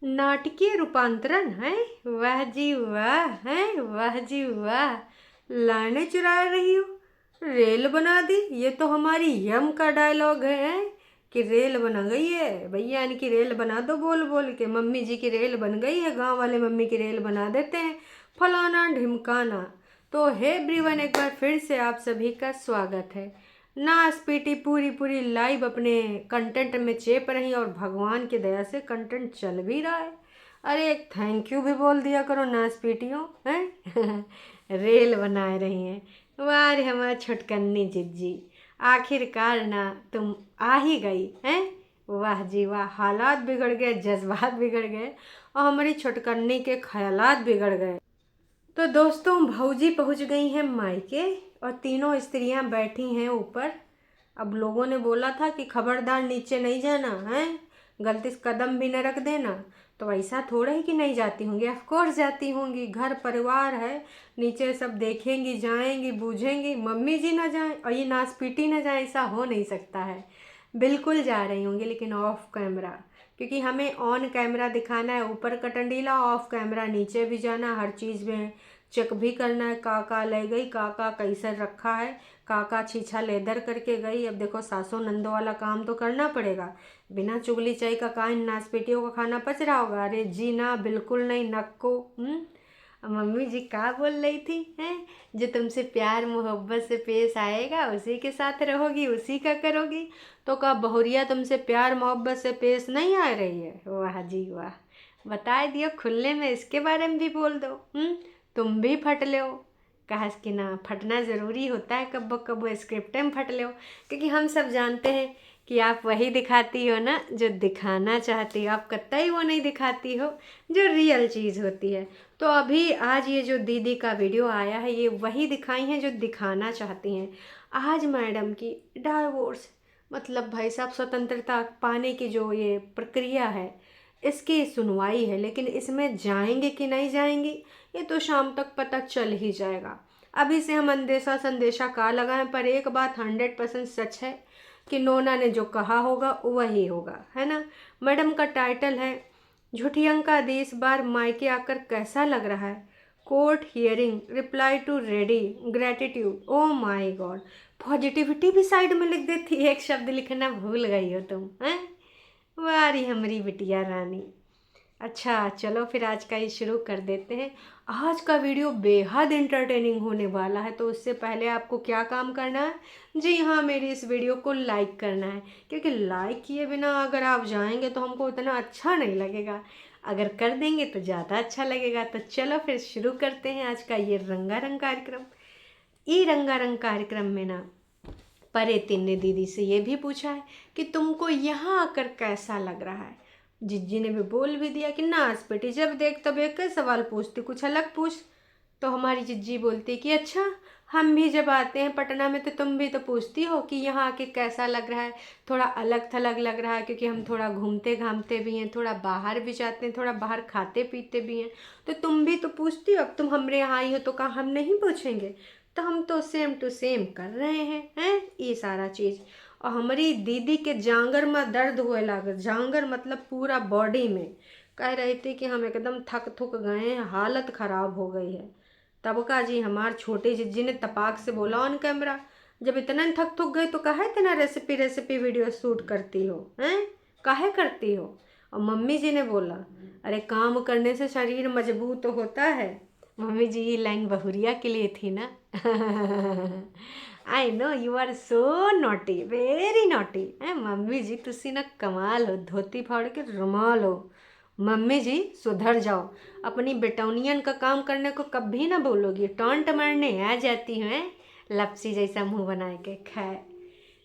नाटकीय रूपांतरण है। वाह जी वाह है, वाह जी वाह। लाने चुरा रही हो, रेल बना दी। ये तो हमारी यम का डायलॉग है कि रेल बना गई है भैया, इनकी रेल बना दो। बोल बोल के मम्मी जी की रेल बन गई है, गांव वाले मम्मी की रेल बना देते हैं, फलाना ढिमकाना। तो हे एवरीवन, एक बार फिर से आप सभी का स्वागत है। नास पीटी पूरी पूरी लाइव अपने कंटेंट में चेप रही और भगवान की दया से कंटेंट चल भी रहा है। अरे एक थैंक यू भी बोल दिया करो नास पीटियों हैं। रेल बनाए रही हैं। वाह रे हमारी छुटकन्नी जिज्जी, आखिरकार ना तुम आ ही गई हैं। वाह जी वाह, हालात बिगड़ गए, जज्बात बिगड़ गए और हमारी छुटकन्नी के ख्यालात बिगड़ गए। तो दोस्तों, भौजी पहुंच गई हैं मायके और तीनों स्त्रियां बैठी हैं ऊपर। अब लोगों ने बोला था कि खबरदार नीचे नहीं जाना है, गलती से कदम भी न रख देना। तो ऐसा थोड़ा ही कि नहीं जाती होंगी, ऑफ कोर्स जाती होंगी, घर परिवार है, नीचे सब देखेंगी, जाएंगी, बूझेंगी। मम्मी जी ना जाएं और ये नासपीटी ना जाए, ऐसा हो नहीं सकता है। बिल्कुल जा रही होंगी, लेकिन ऑफ कैमरा, क्योंकि हमें ऑन कैमरा दिखाना है ऊपर का टंडीला, ऑफ कैमरा नीचे भी जाना, हर चीज़ में चेक भी करना है। काका ले गई, काका कैसे रखा है, काका छीछा लेदर करके गई। अब देखो सासू नंदो वाला काम तो करना पड़ेगा। बिना चुगली चाय का कान नासपेटियों का खाना पच रहा होगा? अरे जी ना, बिल्कुल नहीं, नक्को। मम्मी जी क्या बोल रही थी हैं? जो तुमसे प्यार मोहब्बत से पेश आएगा उसी के साथ रहोगी, उसी का करोगी। तो क्या बहुरिया तुमसे प्यार मोहब्बत से पेश नहीं आ रही है? वाह जी वाह, बता दियो खुले में, इसके बारे में भी बोल दो। तुम भी फट लो। कहा कि ना, फटना ज़रूरी होता है, कब कब स्क्रिप्ट में फट लो, क्योंकि हम सब जानते हैं कि आप वही दिखाती हो ना जो दिखाना चाहती हो। आप कतई वो नहीं दिखाती हो जो रियल चीज़ होती है। तो अभी आज ये जो दीदी का वीडियो आया है, ये वही दिखाई हैं जो दिखाना चाहती हैं। आज मैडम की डाइवोर्स, मतलब भाई साहब स्वतंत्रता पाने की जो ये प्रक्रिया है, इसकी सुनवाई है। लेकिन इसमें जाएंगे कि नहीं जाएंगी, ये तो शाम तक पता चल ही जाएगा। अभी से हम अंदेशा संदेशा का लगाएं, पर एक बात 100% सच है कि नोना ने जो कहा होगा वही होगा, है ना। मैडम का टाइटल है झूठियंका दी, इस बार मायके आकर कैसा लग रहा है? Court hearing, reply to ready, gratitude. Oh my god, positivity भी साइड में लिख देती, एक शब्द लिखना भूल गई हो तुम हैं। वारी हमारी बिटिया रानी। अच्छा चलो फिर आज का ये शुरू कर देते हैं। आज का वीडियो बेहद इंटरटेनिंग होने वाला है, तो उससे पहले आपको क्या काम करना है? जी हाँ, मेरी इस वीडियो को लाइक करना है, क्योंकि लाइक किए बिना अगर आप जाएंगे तो हमको उतना अच्छा नहीं लगेगा। अगर कर देंगे तो ज़्यादा अच्छा लगेगा। तो चलो फिर शुरू करते हैं आज का ये रंगारंग कार्यक्रम। ये रंगारंग कार्यक्रम में ना, परेतिन ने दीदी से ये भी पूछा है कि तुमको यहाँ आकर कैसा लग रहा है। जिज्जी ने भी बोल भी दिया कि नाच बेटी, जब देख तब एक ही सवाल पूछती, कुछ अलग पूछ। तो हमारी जिज्जी बोलती कि अच्छा, हम भी जब आते हैं पटना में तो तुम भी तो पूछती हो कि यहाँ आके कैसा लग रहा है, थोड़ा अलग थलग लग रहा है, क्योंकि हम थोड़ा घूमते घामते भी हैं, थोड़ा बाहर भी जाते हैं, थोड़ा बाहर खाते पीते भी हैं, तो तुम भी तो पूछती हो। अब तुम हमारे यहाँ आई हो तो कहाँ हम नहीं पूछेंगे? तो हम तो सेम टू सेम कर रहे हैं ये सारा चीज़। और हमारी दीदी के जांगर में दर्द हुए लागत, जांगर मतलब पूरा बॉडी में। कह रही थी कि हम एकदम थक थुक गए हैं, हालत ख़राब हो गई है। तब का जी हमार छोटी जिज्जी ने तपाक से बोला ऑन कैमरा, जब इतना थक थुक गई तो काहे इतना रेसिपी रेसिपी वीडियो शूट करती हो हैं, काहे करती हो? और मम्मी जी ने बोला, अरे काम करने से शरीर मजबूत तो होता है। मम्मी जी ये लाइन बहुरिया के लिए थी ना। I know you are so naughty, very naughty. Mummy ji तुसी ना कमाल हो, धोती फाड़ के रुमाल हो। मम्मी जी सुधर जाओ, अपनी बेटौनियन का काम करने को कभी ना बोलोगी, टॉन्ट मारने आ जाती हैं लपसी जैसा मुंह बनाए के। खैर,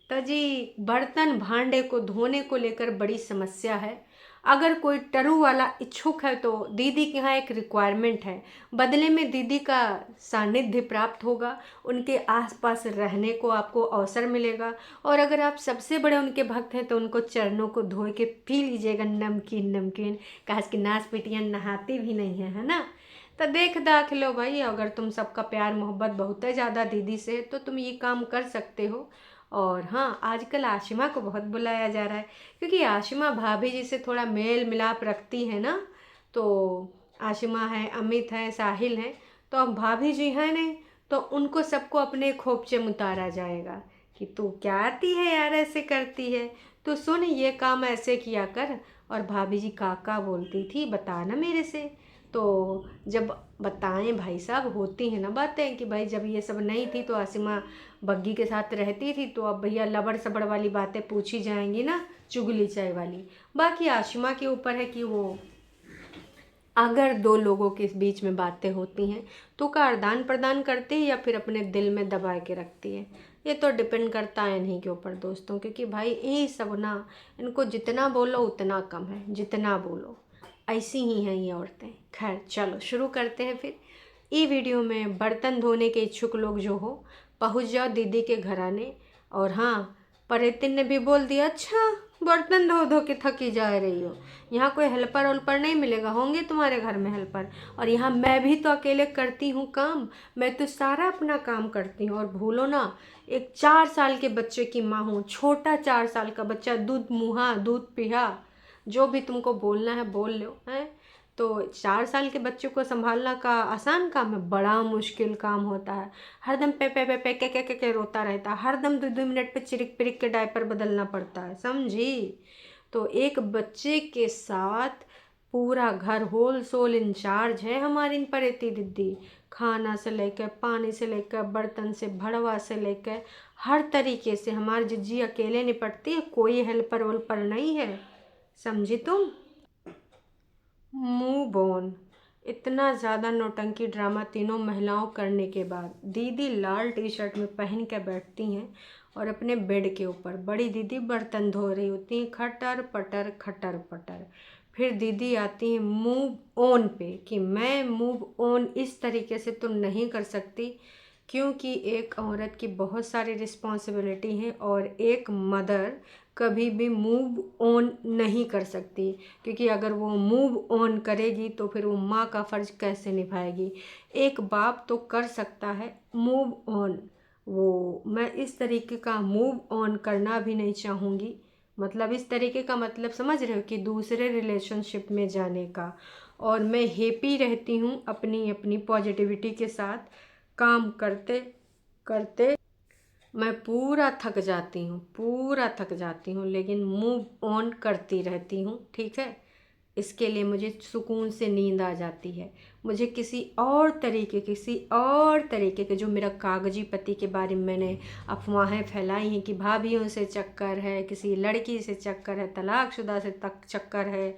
तो जी बर्तन भांडे को धोने को लेकर बड़ी समस्या है। अगर कोई टरू वाला इच्छुक है तो दीदी के यहाँ एक रिक्वायरमेंट है, बदले में दीदी का सानिध्य प्राप्त होगा, उनके आसपास रहने को आपको अवसर मिलेगा। और अगर आप सबसे बड़े उनके भक्त हैं तो उनको चरणों को धो के पी लीजिएगा नमकीन नमकीन। काश की नाच पिटियाँ नहाती भी नहीं है ना। तो देख दाख लो भाई, अगर तुम सबका प्यार मोहब्बत बहुत ज़्यादा दीदी से है तो तुम ये काम कर सकते हो। और हाँ, आजकल आशिमा को बहुत बुलाया जा रहा है क्योंकि आशिमा भाभी जी से थोड़ा मेल मिलाप रखती है ना। तो आशिमा है, अमित है, साहिल हैं, तो अब भाभी जी हैं नहीं, तो उनको सबको अपने खोपचे में उतारा जाएगा कि तू क्या आती है यार, ऐसे करती है, तो सुन ये काम ऐसे किया कर। और भाभी जी काका बोलती थी बता ना मेरे से। तो जब बताएं भाई साहब, होती हैं ना बातें कि भाई जब ये सब नहीं थी तो आसिमा बग्गी के साथ रहती थी, तो अब भैया लबड़ सबड़ वाली बातें पूछी जाएंगी ना, चुगली चाय वाली। बाकी आशिमा के ऊपर है कि वो अगर दो लोगों के बीच में बातें होती हैं तो का आदान प्रदान करती है या फिर अपने दिल में दबा के रखती है। ये तो डिपेंड करता है इन्हीं के ऊपर दोस्तों, क्योंकि भाई यही सब ना, इनको जितना बोलो उतना कम है, जितना बोलो। ऐसी ही हैं ये औरतें। खैर चलो शुरू करते हैं फिर। ई वीडियो में बर्तन धोने के इच्छुक लोग जो हो, पहुँच जाओ दीदी के घराने। और हाँ, परितिन ने भी बोल दिया अच्छा बर्तन धो धो के थकी जा रही हो, यहाँ कोई हेल्पर वेल्पर नहीं मिलेगा, होंगे तुम्हारे घर में हेल्पर। और यहाँ मैं भी तो अकेले करती हूँ काम, मैं तो सारा अपना काम करती हूँ। और भूलो ना, एक 4 साल के बच्चे की माँ हूँ, छोटा 4 साल का बच्चा, दूध मुहा दूध पिहा, जो भी तुमको बोलना है बोल लो है। तो 4 साल के बच्चे को संभालना का आसान काम है, बड़ा मुश्किल काम होता है। हरदम पे के रोता रहता है, हरदम 2-2 मिनट पे चिरिक पिरिक के डायपर बदलना पड़ता है, समझी। तो एक बच्चे के साथ पूरा घर होल सोल इंचार्ज है हमारी इन परेती दीदी। खाना से लेकर, पानी से लेकर, बर्तन से, भड़वा से लेकर, हर तरीके से हमारी जिज्जी अकेले निपटती है, कोई हेल्पर वेल्पर नहीं है, समझी तुम। Move on. इतना ज़्यादा नौटंकी ड्रामा तीनों महिलाओं करने के बाद दीदी लाल टी शर्ट में पहन के बैठती हैं और अपने बेड के ऊपर बड़ी दीदी बर्तन धो रही होती हैं, खटर पटर खटर पटर। फिर दीदी आती हैं मूव ऑन पे कि मैं मूव ऑन इस तरीके से तो नहीं कर सकती, क्योंकि एक औरत की बहुत सारी रिस्पॉन्सिबिलिटी है और एक मदर कभी भी मूव ऑन नहीं कर सकती, क्योंकि अगर वो मूव ऑन करेगी तो फिर वो माँ का फ़र्ज कैसे निभाएगी। एक बाप तो कर सकता है मूव ऑन, वो मैं इस तरीके का मूव ऑन करना भी नहीं चाहूँगी। मतलब इस तरीके का मतलब समझ रहे हो कि दूसरे रिलेशनशिप में जाने का। और मैं हैप्पी रहती हूँ अपनी अपनी पॉजिटिविटी के साथ, काम करते करते मैं पूरा थक जाती हूँ, पूरा थक जाती हूँ, लेकिन मूव ऑन करती रहती हूँ, ठीक है। इसके लिए मुझे सुकून से नींद आ जाती है। मुझे किसी और तरीके के जो मेरा कागजी पति के बारे में मैंने अफवाहें फैलाई हैं कि भाभीयों से चक्कर है, किसी लड़की से चक्कर है, तलाकशुदा से तक चक्कर है,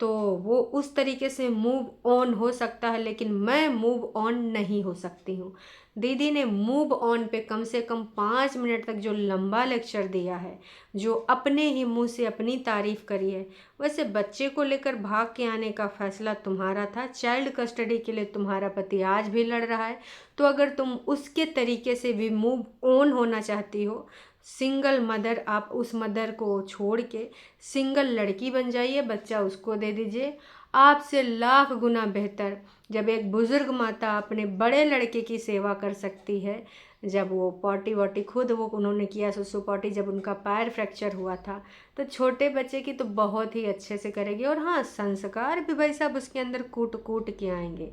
तो वो उस तरीके से मूव ऑन हो सकता है, लेकिन मैं मूव ऑन नहीं हो सकती हूँ। दीदी ने मूव ऑन पे कम से कम 5 मिनट तक जो लंबा लेक्चर दिया है, जो अपने ही मुंह से अपनी तारीफ करी है। वैसे बच्चे को लेकर भाग के आने का फैसला तुम्हारा था, चाइल्ड कस्टडी के लिए तुम्हारा पति आज भी लड़ रहा है, तो अगर तुम उसके तरीके से भी मूव ऑन होना चाहती हो, सिंगल मदर, आप उस मदर को छोड़ के सिंगल लड़की बन जाइए, बच्चा उसको दे दीजिए। आपसे लाख गुना बेहतर जब एक बुज़ुर्ग माता अपने बड़े लड़के की सेवा कर सकती है। जब वो पॉटी वॉटी खुद वो उन्होंने किया, सुसु पॉटी, जब उनका पैर फ्रैक्चर हुआ था, तो छोटे बच्चे की तो बहुत ही अच्छे से करेगी। और हाँ, संस्कार भी भाई साहब उसके अंदर कूट कूट के आएंगे।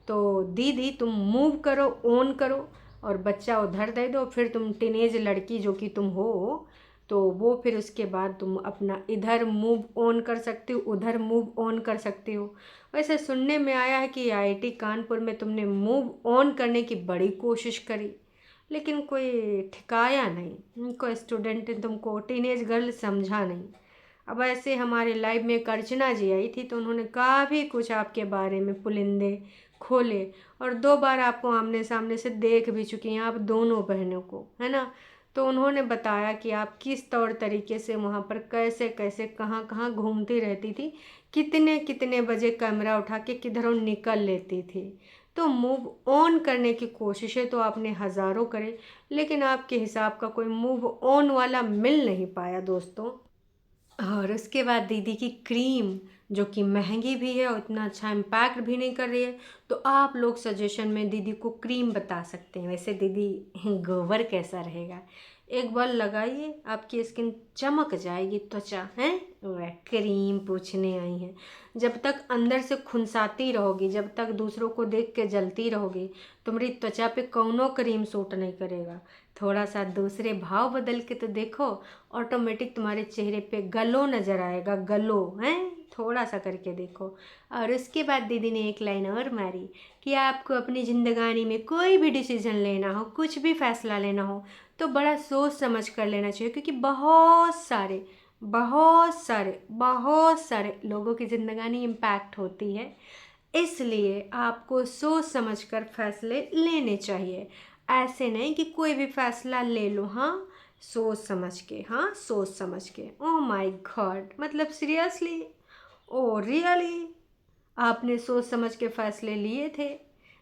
तो दीदी तुम मूव करो, ऑन करो और बच्चा उधर दे दो, फिर तुम टीनेज लड़की जो कि तुम हो, तो वो फिर उसके बाद तुम अपना इधर मूव ऑन कर सकती हो, उधर मूव ऑन कर सकती हो। वैसे सुनने में आया है कि आईआईटी कानपुर में तुमने मूव ऑन करने की बड़ी कोशिश करी, लेकिन कोई ठिकाया नहीं, कोई स्टूडेंट ने तुमको, टीनेज गर्ल, समझा नहीं। अब ऐसे हमारे लाइव में एक अर्चना जी आई थी, तो उन्होंने काफ़ी कुछ आपके बारे में पुलिंदे खोले और 2 बार आपको आमने सामने से देख भी चुकी हैं, आप दोनों बहनों को, है ना। तो उन्होंने बताया कि आप किस तौर तरीके से वहाँ पर कैसे कैसे कहाँ कहाँ घूमती रहती थी, कितने कितने बजे कैमरा उठा के किधरों निकल लेती थी। तो मूव ऑन करने की कोशिशें तो आपने हज़ारों करे, लेकिन आपके हिसाब का कोई मूव ऑन वाला मिल नहीं पाया दोस्तों। और उसके बाद दीदी की क्रीम, जो कि महंगी भी है और इतना अच्छा इम्पैक्ट भी नहीं कर रही है, तो आप लोग सजेशन में दीदी को क्रीम बता सकते हैं। वैसे दीदी गोबर कैसा रहेगा, एक बार लगाइए, आपकी स्किन चमक जाएगी, त्वचा है वह क्रीम पूछने आई हैं। जब तक अंदर से खुनसाती रहोगी, जब तक दूसरों को देख के जलती रहोगी, तुम्हारी त्वचा पे कौनो क्रीम सूट नहीं करेगा। थोड़ा सा दूसरे भाव बदल के तो देखो, ऑटोमेटिक तुम्हारे चेहरे पे ग्लो नज़र आएगा, ग्लो है, थोड़ा सा करके देखो। और उसके बाद दीदी ने एक लाइन और मारी कि आपको अपनी ज़िंदगानी में कोई भी डिसीज़न लेना हो, कुछ भी फैसला लेना हो तो बड़ा सोच समझ कर लेना चाहिए, क्योंकि बहुत सारे लोगों की ज़िंदगानी इम्पैक्ट होती है। इसलिए आपको सोच समझ कर फैसले लेने चाहिए। ऐसे नहीं कि कोई भी फैसला ले लो, हाँ सोच समझ के, हाँ सोच समझ के। ओह माय गॉड, मतलब सीरियसली, ओ रियली, आपने सोच समझ के फैसले लिए थे?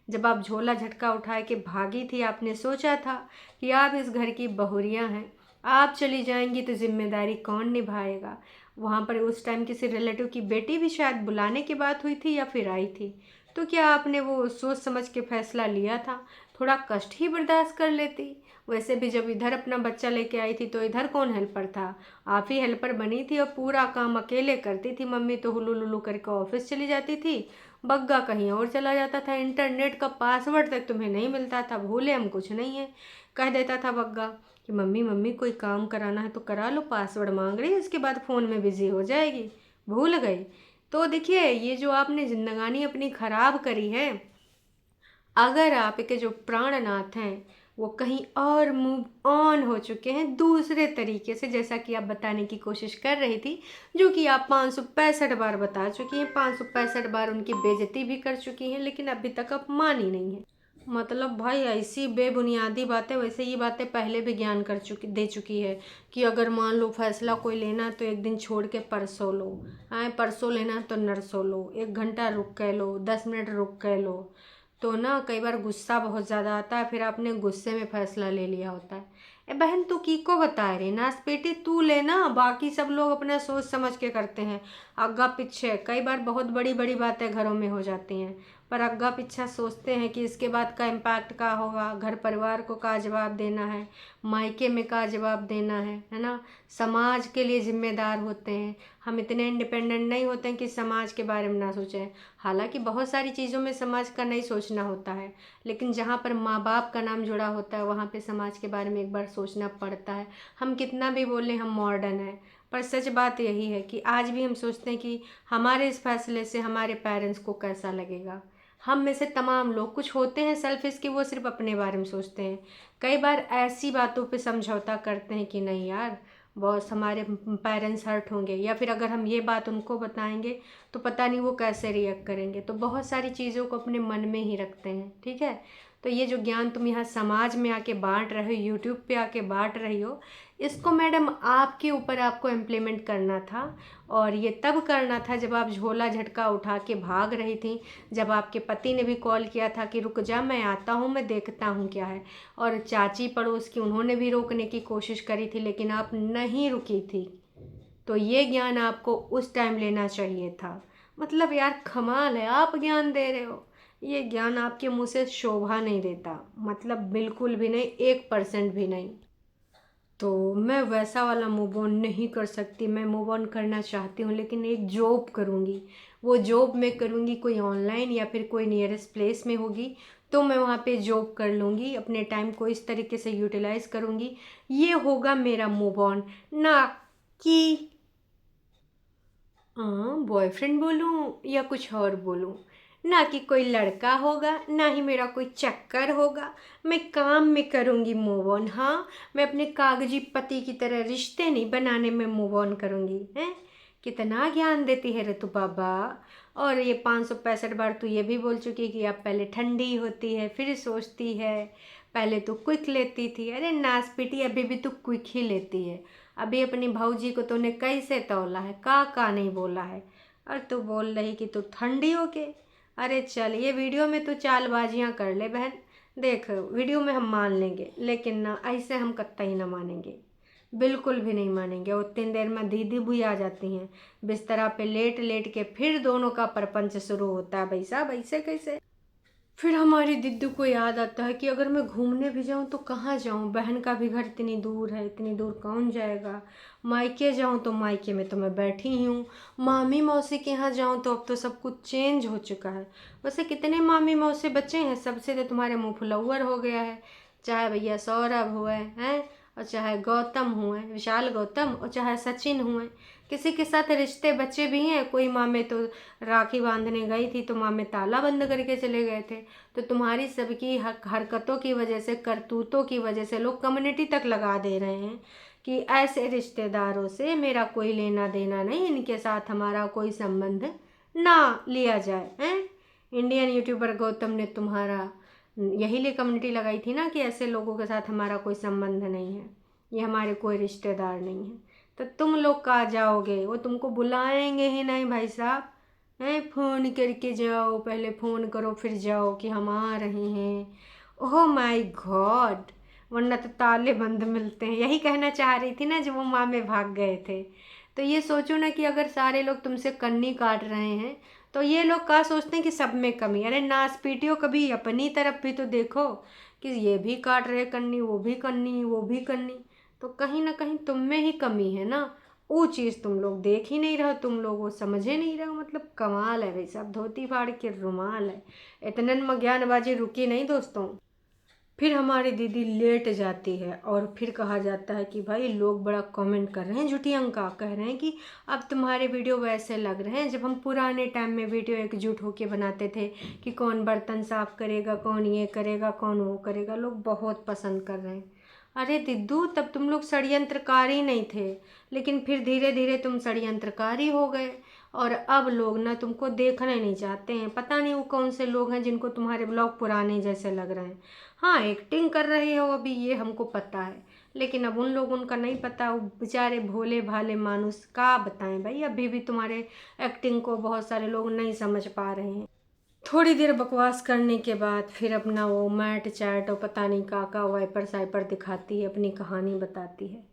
जब आप झोला झटका उठा के भागी थी, आपने सोचा था कि आप इस घर की बहुरियाँ हैं, आप चली जाएंगी तो जिम्मेदारी कौन निभाएगा? वहाँ पर उस टाइम किसी रिलेटिव की बेटी भी शायद बुलाने की बात हुई थी या फिर आई थी, तो क्या आपने वो सोच समझ के फैसला लिया था? थोड़ा कष्ट ही बर्दाश्त कर लेती। वैसे भी जब इधर अपना बच्चा लेके आई थी तो इधर कौन हेल्पर था? आप ही हेल्पर बनी थी और पूरा काम अकेले करती थी। मम्मी तो हुलू लुलू करके ऑफिस चली जाती थी, बग्गा कहीं और चला जाता था, इंटरनेट का पासवर्ड तक तुम्हें नहीं मिलता था, भूले हम कुछ नहीं है, कह देता था बग्गा कि मम्मी मम्मी कोई काम कराना है तो करा लो, पासवर्ड मांग रही है, उसके बाद फ़ोन में बिज़ी हो जाएगी, भूल गई। तो देखिए, ये जो आपने ज़िंदगानी अपनी ख़राब करी है, अगर आपके जो प्राणनाथ हैं वो कहीं और मूव ऑन हो चुके हैं दूसरे तरीके से, जैसा कि आप बताने की कोशिश कर रही थी, जो कि आप 565 बार बता चुकी हैं, 565 बार उनकी बेइज्जती भी कर चुकी हैं, लेकिन अभी तक आप मानी नहीं है। मतलब भाई, ऐसी बेबुनियादी बातें, वैसे ये बातें पहले भी ज्ञान दे चुकी है कि अगर मान लो फैसला कोई लेना है तो एक दिन छोड़ के परसों लो, आए परसों लेना है तो नरसों लो, 1 घंटा रुक के लो, 10 मिनट रुक के लो। तो ना कई बार गुस्सा बहुत ज़्यादा आता है, फिर आपने गुस्से में फैसला ले लिया होता है। ए बहन, तू की को बता रही नास बेटी, तू लेना, बाकी सब लोग अपना सोच समझ के करते हैं, आगा पीछे। कई बार बहुत बड़ी बड़ी बातें घरों में हो जाती हैं, पर अग्गा पीछा सोचते हैं कि इसके बाद का इम्पैक्ट क्या होगा, घर परिवार को क्या जवाब देना है, मायके में क्या जवाब देना है ना, समाज के लिए जिम्मेदार होते हैं। हम इतने इंडिपेंडेंट नहीं होते हैं कि समाज के बारे में ना सोचें। हालांकि बहुत सारी चीज़ों में समाज का नहीं सोचना होता है, लेकिन जहाँ पर माँ बाप का नाम जुड़ा होता है वहाँ पे समाज के बारे में एक बार सोचना पड़ता है। हम कितना भी बोलें हम मॉडर्न हैं, पर सच बात यही है कि आज भी हम सोचते हैं कि हमारे इस फैसले से हमारे पेरेंट्स को कैसा लगेगा। हम में से तमाम लोग कुछ होते हैं सेल्फिश कि वो सिर्फ अपने बारे में सोचते हैं। कई बार ऐसी बातों पे समझौता करते हैं कि नहीं यार, बॉस हमारे पेरेंट्स हर्ट होंगे, या फिर अगर हम ये बात उनको बताएंगे तो पता नहीं वो कैसे रिएक्ट करेंगे, तो बहुत सारी चीज़ों को अपने मन में ही रखते हैं। ठीक है, तो ये जो ज्ञान तुम यहाँ समाज में आके बांट रहे हो, यूट्यूब पे आके बांट रही हो, इसको मैडम आपके ऊपर आपको इम्प्लीमेंट करना था। और ये तब करना था जब आप झोला झटका उठा के भाग रही थी, जब आपके पति ने भी कॉल किया था कि रुक जा, मैं आता हूँ, मैं देखता हूँ क्या है, और चाची पड़ोस की उन्होंने भी रोकने की कोशिश करी थी, लेकिन आप नहीं रुकी थी। तो ये ज्ञान आपको उस टाइम लेना चाहिए था। मतलब यार कमाल है, आप ज्ञान दे रहे हो, ये ज्ञान आपके मुंह से शोभा नहीं देता, मतलब बिल्कुल भी नहीं, 1% भी नहीं। तो मैं वैसा वाला मूव ऑन नहीं कर सकती, मैं मूव ऑन करना चाहती हूँ, लेकिन एक जॉब करूँगी। वो जॉब मैं करूँगी कोई ऑनलाइन या फिर कोई नियरेस्ट प्लेस में होगी, तो मैं वहाँ पे जॉब कर लूँगी, अपने टाइम को इस तरीके से यूटिलाइज करूँगी। ये होगा मेरा मूव ऑन, ना कि हाँ बॉयफ्रेंड बोलूँ या कुछ और बोलूँ, ना कि कोई लड़का होगा, ना ही मेरा कोई चक्कर होगा। मैं काम में करूँगी मूव ऑन। हाँ, मैं अपने कागजी पति की तरह रिश्ते नहीं बनाने में मूव ऑन करूँगी। हैं, कितना ज्ञान देती है रे तू बाबा। और ये 565 बार तू ये भी बोल चुकी कि आप पहले ठंडी होती है फिर सोचती है, पहले तो क्विक लेती थी। अरे नास पीटी, अभी भी तू क्विक ही लेती है। अभी अपनी भाऊजी को तूने कैसे तौला है, का नहीं बोला है, और तू बोल रही कि तू ठंडी हो के। अरे चल, ये वीडियो में तू चालबाजियाँ कर ले बहन, देख वीडियो में हम मान लेंगे, लेकिन ना ऐसे हम कतई ना मानेंगे, बिल्कुल भी नहीं मानेंगे। उतनी देर में दीदी भी आ जाती हैं, बिस्तरा पे लेट लेट के फिर दोनों का प्रपंच शुरू होता है। भाई साहब ऐसे कैसे? फिर हमारी दीदी को याद आता है कि अगर मैं घूमने भी जाऊं तो कहाँ जाऊं, बहन का भी घर इतनी दूर है, इतनी दूर कौन जाएगा। मायके जाऊं तो मायके में तो मैं बैठी ही हूँ, मामी मौसी के यहाँ जाऊं तो अब तो सब कुछ चेंज हो चुका है। वैसे कितने मामी मौसी बचे हैं, सबसे तो तुम्हारे मुँह फुलौर हो गया है। चाहे भैया सौरभ हुए हैं, और चाहे गौतम हुए, विशाल गौतम, और चाहे सचिन हुए, किसी के साथ रिश्ते बच्चे भी हैं। कोई माँ में तो राखी बांधने गई थी तो माँ में ताला बंद करके चले गए थे। तो तुम्हारी सबकी हरकतों की वजह से, करतूतों की वजह से लोग कम्युनिटी तक लगा दे रहे हैं कि ऐसे रिश्तेदारों से मेरा कोई लेना देना नहीं, इनके साथ हमारा कोई संबंध ना लिया जाए हैं। इंडियन यूट्यूबर गौतम ने तुम्हारा यही लिए कम्युनिटी लगाई थी ना कि ऐसे लोगों के साथ हमारा कोई संबंध नहीं है, ये हमारे कोई रिश्तेदार नहीं है। तो तुम लोग कहाँ जाओगे, वो तुमको बुलाएंगे ही नहीं भाई साहब हैं। फ़ोन करके जाओ, पहले फ़ोन करो फिर जाओ कि हम आ रहे हैं। ओह माय गॉड, वरना तो ताले बंद मिलते हैं। यही कहना चाह रही थी ना जब वो माँ में भाग गए थे। तो ये सोचो ना कि अगर सारे लोग तुमसे कन्नी काट रहे हैं तो ये लोग क्या सोचते हैं कि सब में कमी। अरे नास पीटियो, कभी अपनी तरफ भी तो देखो कि ये भी काट रहे कन्नी, वो भी कन्नी, वो भी कन्नी। तो कहीं ना कहीं तुम में ही कमी है ना, वो चीज़ तुम लोग देख ही नहीं रहो, तुम लोग वो समझे नहीं रहो। मतलब कमाल है भाई साहब, धोती फाड़ के रुमाल है। इतने में ज्ञानबाजी रुकी नहीं दोस्तों। फिर हमारी दीदी लेट जाती है और फिर कहा जाता है कि भाई लोग बड़ा कमेंट कर रहे हैं, झूठी अंका कह रहे हैं कि अब तुम्हारे वीडियो वैसे लग रहे हैं जब हम पुराने टाइम में वीडियो एकजुट होके बनाते थे कि कौन बर्तन साफ करेगा, कौन ये करेगा, कौन वो करेगा। लोग बहुत पसंद कर रहे हैं। अरे दिद्दू, तब तुम लोग षड्यंत्रकारी नहीं थे, लेकिन फिर धीरे धीरे तुम षड्यंत्रकारी हो गए और अब लोग ना तुमको देखना नहीं चाहते हैं। पता नहीं वो कौन से लोग हैं जिनको तुम्हारे ब्लॉग पुराने जैसे लग रहे हैं। हाँ, एक्टिंग कर रहे हो अभी, ये हमको पता है, लेकिन अब उन लोगों का नहीं पता। वो बेचारे भोले भाले मानुस का बताएं भाई, अभी भी तुम्हारे एक्टिंग को बहुत सारे लोग नहीं समझ पा रहे हैं। थोड़ी देर बकवास करने के बाद फिर अपना वो मैट चैट और पता नहीं का वाइपर साइपर दिखाती है, अपनी कहानी बताती है।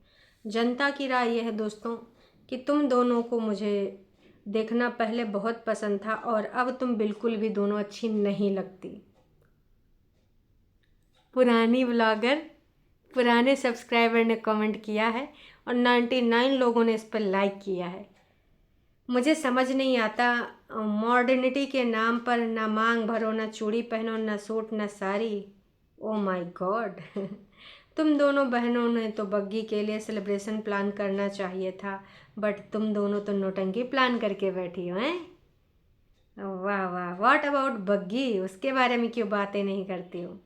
जनता की राय यह है दोस्तों कि तुम दोनों को मुझे देखना पहले बहुत पसंद था और अब तुम बिल्कुल भी दोनों अच्छी नहीं लगती। पुरानी ब्लॉगर, पुराने सब्सक्राइबर ने कमेंट किया है और 99 लोगों ने इस पर लाइक किया है। मुझे समझ नहीं आता, मॉडर्निटी के नाम पर ना मांग भरो, ना चूड़ी पहनो, ना सूट, ना साड़ी। ओ माय गॉड। तुम दोनों बहनों ने तो बग्गी के लिए सेलिब्रेशन प्लान करना चाहिए था, बट तुम दोनों तो नौटंकी प्लान करके बैठी हो हैं। वाह वाह, व्हाट अबाउट बग्गी, उसके बारे में क्यों बातें नहीं करती हो।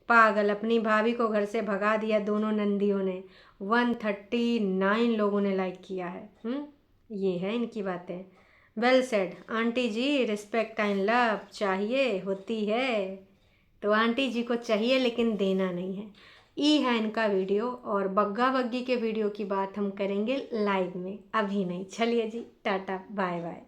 पागल, अपनी भाभी को घर से भगा दिया दोनों नंदियों ने। 139 लोगों ने लाइक किया है। ये है इनकी बातें। Well said aunty ji, respect and love चाहिए होती है तो आंटी जी को चाहिए, लेकिन देना नहीं है। ई है इनका वीडियो, और बग्गा बग्गी के वीडियो की बात हम करेंगे लाइव में, अभी नहीं। चलिए जी, टाटा बाय बाय।